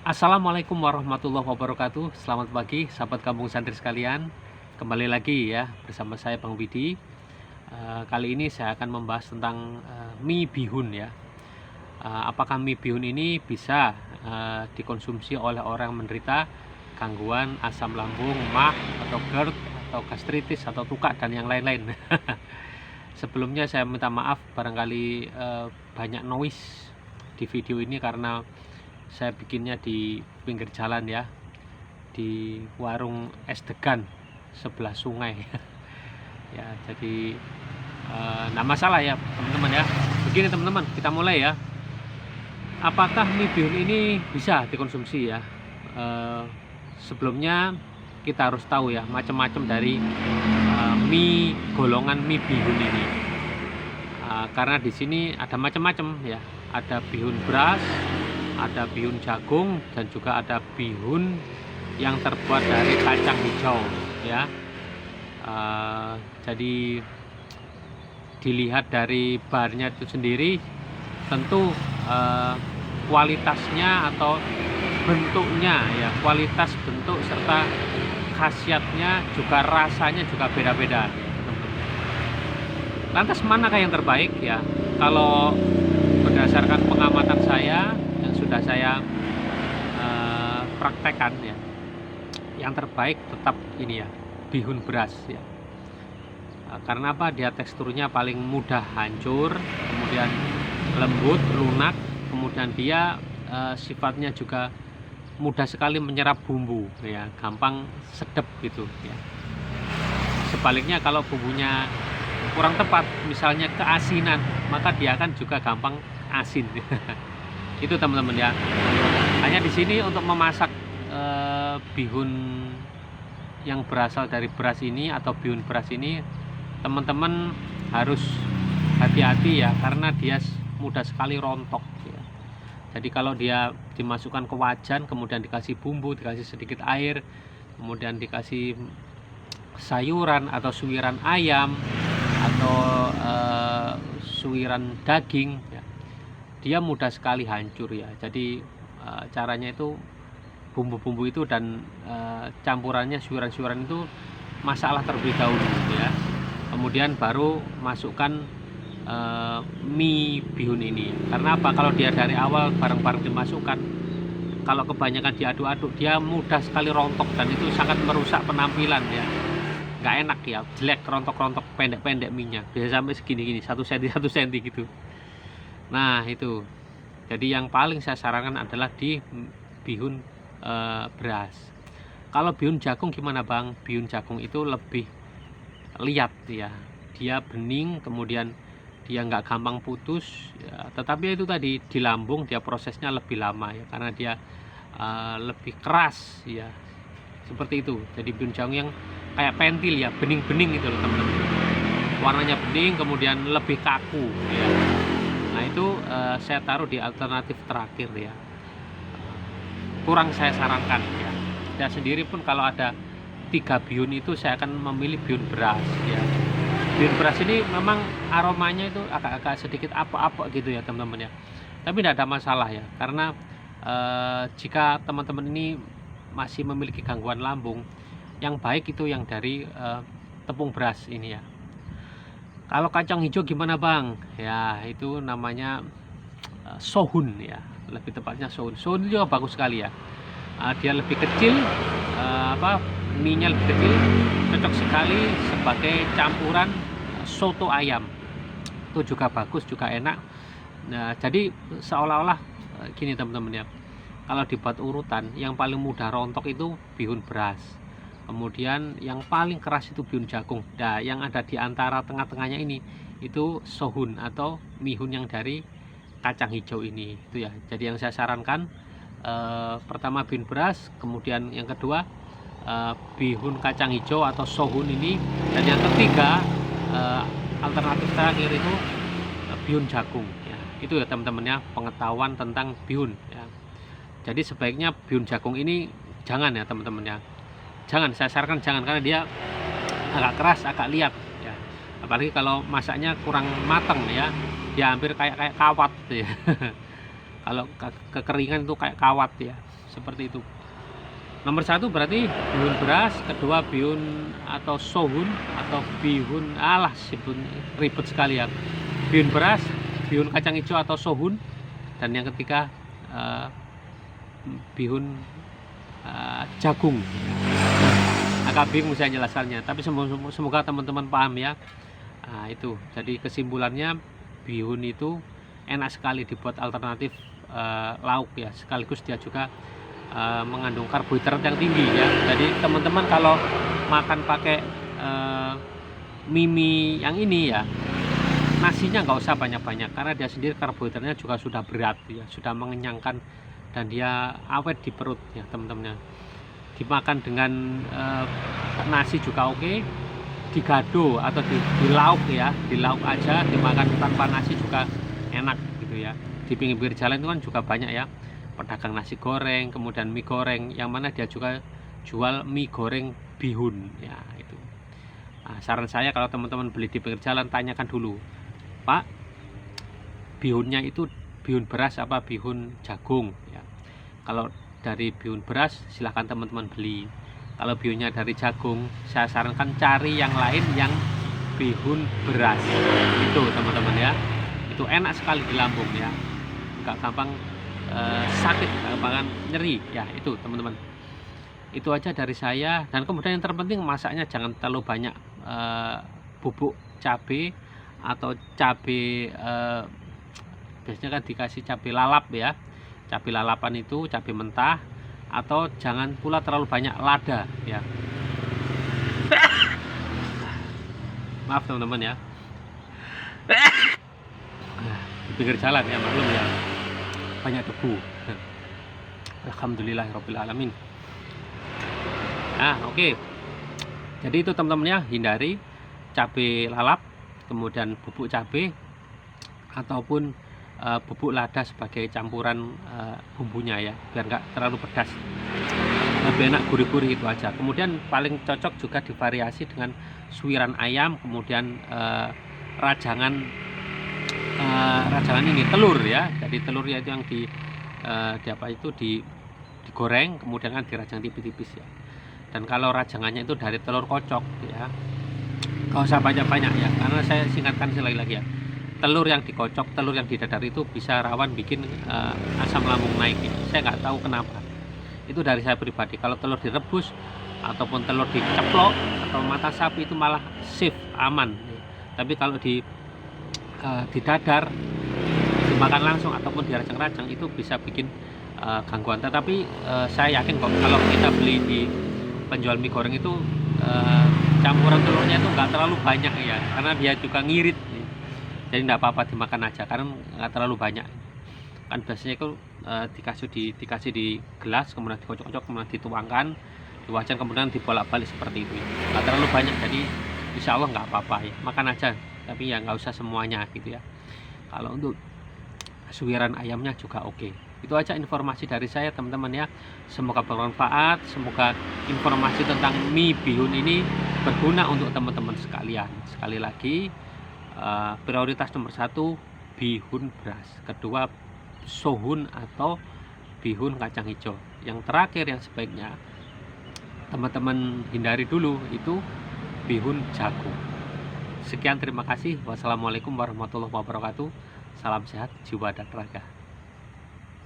Assalamualaikum warahmatullahi wabarakatuh. Selamat pagi sahabat kampung santri sekalian. Kembali lagi ya bersama saya Bang Widi. Kali ini saya akan membahas tentang mie bihun ya. Apakah mie bihun ini bisa dikonsumsi oleh orang menderita gangguan asam lambung, MAH atau GERD atau gastritis atau tukak dan yang lain-lain. Sebelumnya saya minta maaf barangkali banyak noise di video ini karena saya bikinnya di pinggir jalan ya, di warung es degan sebelah sungai. Ya, jadi nggak masalah ya teman-teman ya. Begini teman-teman, kita mulai ya. Apakah mie bihun ini bisa dikonsumsi ya? Sebelumnya kita harus tahu ya macam-macam dari mie golongan mie bihun ini. Karena di sini ada macam-macam ya. Ada bihun beras, ada bihun jagung, dan juga ada bihun yang terbuat dari kacang hijau ya. Jadi dilihat dari bahannya itu sendiri, tentu kualitasnya atau bentuknya ya, kualitas bentuk serta khasiatnya juga rasanya juga beda-beda. Lantas manakah yang terbaik ya? Kalau berdasarkan pengamatan saya yang sudah saya praktekkan ya, yang terbaik tetap ini ya, bihun beras ya. Karena apa? Dia teksturnya paling mudah hancur, kemudian lembut, lunak, kemudian dia sifatnya juga mudah sekali menyerap bumbu ya, gampang sedap gitu ya. Sebaliknya kalau bumbunya kurang tepat, misalnya keasinan, maka dia akan juga gampang asin. Itu teman-teman ya. Hanya di sini untuk memasak bihun yang berasal dari beras ini atau bihun beras ini, teman-teman harus hati-hati ya, karena dia mudah sekali rontok ya. Jadi kalau dia dimasukkan ke wajan, kemudian dikasih bumbu, dikasih sedikit air, kemudian dikasih sayuran atau suiran ayam atau suiran daging ya, dia mudah sekali hancur ya. Jadi caranya itu bumbu-bumbu itu dan campurannya suiran-suiran itu masaklah terlebih dahulu ya, kemudian baru masukkan mie bihun ini. Karena apa? Kalau dia dari awal bareng-bareng dimasukkan, kalau kebanyakan diaduk-aduk, dia mudah sekali rontok dan itu sangat merusak penampilan ya. Nggak enak ya, jelek, rontok-rontok, pendek-pendek minyak, bisa sampai segini-gini, 1 cm 1 cm gitu. Nah itu, jadi yang paling saya sarankan adalah di bihun beras. Kalau bihun jagung gimana Bang? Bihun jagung itu lebih liat ya, dia bening, kemudian dia nggak gampang putus ya, tetapi itu tadi di lambung dia prosesnya lebih lama ya, karena dia lebih keras ya, seperti itu. Jadi bihun jagung yang kayak pentil ya, bening-bening gitu loh teman-teman, warnanya bening, kemudian lebih kaku ya. Nah itu saya taruh di alternatif terakhir ya, kurang saya sarankan ya. Saya sendiri pun kalau ada 3 bihun itu saya akan memilih bihun beras ya. Bihun beras ini memang aromanya itu agak-agak sedikit apek-apek gitu ya teman-teman ya, tapi tidak ada masalah ya, karena jika teman-teman ini masih memiliki gangguan lambung, yang baik itu yang dari tepung beras ini ya. Kalau kacang hijau gimana Bang? Ya itu namanya sohun ya, lebih tepatnya sohun. Sohun juga bagus sekali ya. Dia lebih kecil, mie-nya lebih kecil, cocok sekali sebagai campuran soto ayam. Itu juga bagus, juga enak. Nah, jadi seolah-olah gini teman-teman ya. Kalau dibuat urutan, yang paling mudah rontok itu bihun beras. Kemudian yang paling keras itu bihun jagung. Nah, yang ada di antara tengah-tengahnya ini itu sohun atau mihun yang dari kacang hijau ini itu ya. Jadi yang saya sarankan pertama bihun beras, kemudian yang kedua bihun kacang hijau atau sohun ini, dan yang ketiga alternatif terakhir itu bihun jagung ya. Itu ya teman-teman ya, pengetahuan tentang bihun ya. Jadi sebaiknya bihun jagung ini jangan ya teman-teman ya, jangan, saya sarankan jangan, karena dia agak keras, agak liat ya. Apalagi kalau masaknya kurang matang ya, dia hampir kayak kawat ya. Kalau kekeringan itu kayak kawat ya, seperti itu. Nomor 1 berarti bihun beras, kedua bihun atau sohun atau bihun, alah sebut ribet sekali ya. Bihun beras, bihun kacang hijau atau sohun, dan yang ketiga bihun jagung. Agak bingung saya jelaskannya, tapi semoga teman-teman paham ya. Nah, itu jadi kesimpulannya, bihun itu enak sekali dibuat alternatif lauk ya, sekaligus dia juga mengandung karbohidrat yang tinggi ya. Jadi teman-teman kalau makan pakai mie yang ini ya, nasinya nggak usah banyak-banyak, karena dia sendiri karbohidratnya juga sudah berat ya, sudah mengenyangkan, dan dia awet di perut ya teman-teman. Dimakan dengan nasi juga oke, digado atau di lauk ya, di lauk aja dimakan tanpa nasi juga enak gitu ya. Di pinggir jalan itu kan juga banyak ya pedagang nasi goreng, kemudian mie goreng, yang mana dia juga jual mie goreng bihun ya itu. Nah, saran saya kalau teman-teman beli di pinggir jalan, tanyakan dulu, Pak, bihunnya itu bihun beras apa bihun jagung ya. Kalau dari bihun beras silahkan teman-teman beli. Kalau bihunnya dari jagung, saya sarankan cari yang lain yang bihun beras. Itu teman-teman ya. Itu enak sekali di lambung ya. Enggak gampang sakit, gampang nyeri ya, itu teman-teman. Itu aja dari saya. Dan kemudian yang terpenting, masaknya jangan terlalu banyak bubuk cabai atau cabai biasanya kan dikasih cabai lalap ya, cabai lalapan itu cabai mentah, atau jangan pula terlalu banyak lada ya. Maaf teman-teman ya, di pinggir jalan ya, maklum ya, banyak debu. Alhamdulillahirabbil alamin. Nah, oke. Jadi itu teman-teman ya, hindari cabai lalap, kemudian bubuk cabai ataupun bubuk lada sebagai campuran bumbunya ya, biar nggak terlalu pedas, lebih enak gurih-gurih, itu aja. Kemudian paling cocok juga divariasi dengan suiran ayam, kemudian rajangan ini telur ya. Jadi telurnya itu yang digoreng, kemudian kan dirajang tipis-tipis ya. Dan kalau rajangannya itu dari telur kocok ya, nggak usah banyak-banyak ya, karena saya singkatkan sekali lagi ya, telur yang dikocok, telur yang didadar itu bisa rawan bikin asam lambung naik ya. Saya nggak tahu kenapa, itu dari saya pribadi. Kalau telur direbus ataupun telur diceplok atau mata sapi itu malah safe, aman ya. Tapi kalau didadar, dimakan langsung ataupun dirajang-rajang, itu bisa bikin gangguan. Tetapi saya yakin kok kalau kita beli di penjual mie goreng itu campuran telurnya itu nggak terlalu banyak ya, karena dia juga ngirit ya. Jadi nggak apa-apa, dimakan aja karena nggak terlalu banyak. Kan biasanya itu dikasih di gelas, kemudian dikocok-kocok, kemudian dituangkan di wajan, kemudian dibolak-balik seperti itu ya. Nggak terlalu banyak, jadi insya Allah nggak apa-apa ya, makan aja, tapi ya nggak usah semuanya gitu ya. Kalau untuk suiran ayamnya juga oke. Itu aja informasi dari saya teman-teman ya, semoga bermanfaat, semoga informasi tentang mie bihun ini berguna untuk teman-teman sekalian. Sekali lagi, prioritas nomor 1 bihun beras, kedua sohun atau bihun kacang hijau, yang terakhir yang sebaiknya teman-teman hindari dulu itu bihun jagung. Sekian, terima kasih. Wassalamualaikum warahmatullahi wabarakatuh. Salam sehat jiwa dan raga.